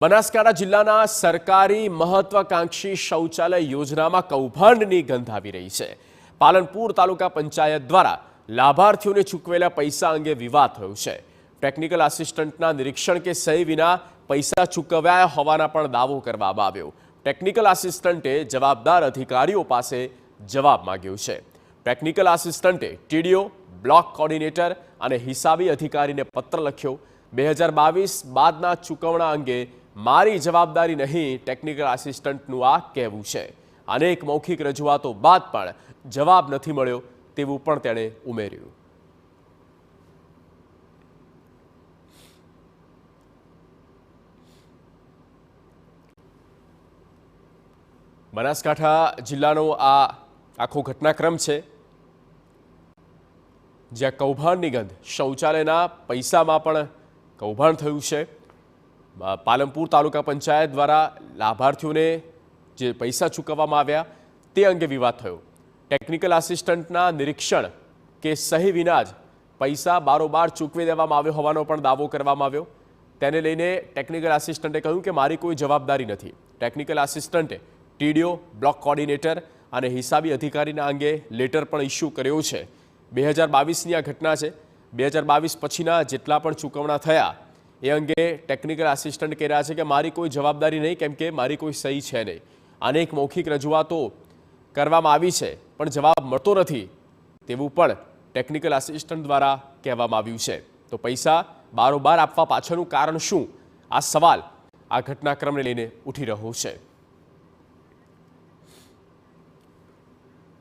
બનાસકાંઠા જિલ્લાના સરકારી મહત્વાકાંક્ષી શૌચાલય યોજનામાં કૌભાંડની ગંધ આવી રહી છે। પાલનપુર તાલુકા પંચાયત દ્વારા લાભાર્થીઓને ચૂકવેલા પૈસા અંગે વિવાદ થયો છે। ટેકનિકલ આસિસ્ટન્ટના નિરીક્ષણ કે સહી વિના પૈસા ચૂકવ્યા હોવાના પણ દાવો કરવામાં આવ્યો। ટેકનિકલ આસિસ્ટન્ટે જવાબદાર અધિકારીઓ પાસે જવાબ માંગ્યો છે। ટેકનિકલ આસિસ્ટન્ટે ટીડીઓ, બ્લોક કોર્ડિનેટર અને હિસાબી અધિકારીને પત્ર લખ્યો। 2022 બાદના ચૂકવણા અંગે મારી જવાબદારી નહીં, ટેકનિકલ આસિસ્ટન્ટનું આ કહેવું છે। અનેક મૌખિક રજૂઆતો બાદ પણ જવાબ નથી મળ્યો તેવું પણ તેણે ઉમેર્યું। બનાસકાંઠા જિલ્લાનો આ આખો ઘટનાક્રમ છે, જ્યાં કૌભાંડની ગંધ, શૌચાલયના પૈસામાં પણ કૌભાંડ થયું છે। પાલનપુર તાલુકા પંચાયત દ્વારા લાભાર્થીઓને જે પૈસા ચૂકવવામાં આવ્યા તે અંગે વિવાદ થયો। ટેકનિકલ આસિસ્ટન્ટના નિરીક્ષણ કે સહી વિના જ પૈસા બારોબાર ચૂકવી દેવામાં આવ્યો હોવાનો પણ દાવો કરવામાં આવ્યો। તેને લઈને ટેકનિકલ આસિસ્ટન્ટે કહ્યું કે મારી કોઈ જવાબદારી નથી। ટેકનિકલ આસિસ્ટન્ટે ટીડીઓ, બ્લોક કોર્ડિનેટર અને હિસાબી અધિકારીના અંગે લેટર પણ ઇસ્યુ કર્યો છે। 2022ની આ ઘટના છે। 2022 પછીના જેટલા પણ ચૂકવણા થયા એ અંગે ટેકનિકલ આસિસ્ટન્ટ કહી રહ્યા છે કે મારી કોઈ જવાબદારી નહીં, કેમ કે મારી કોઈ સહી છે નહીં। અનેક મૌખિક રજૂઆતો કરવામાં આવી છે પણ જવાબ મળતો નથી તેવું પણ ટેકનિકલ આસિસ્ટન્ટ દ્વારા કહેવામાં આવ્યું છે। તો પૈસા બારોબાર આપવા પાછળનું કારણ શું? આ સવાલ આ ઘટનાક્રમને લઈને ઉઠી રહ્યો છે।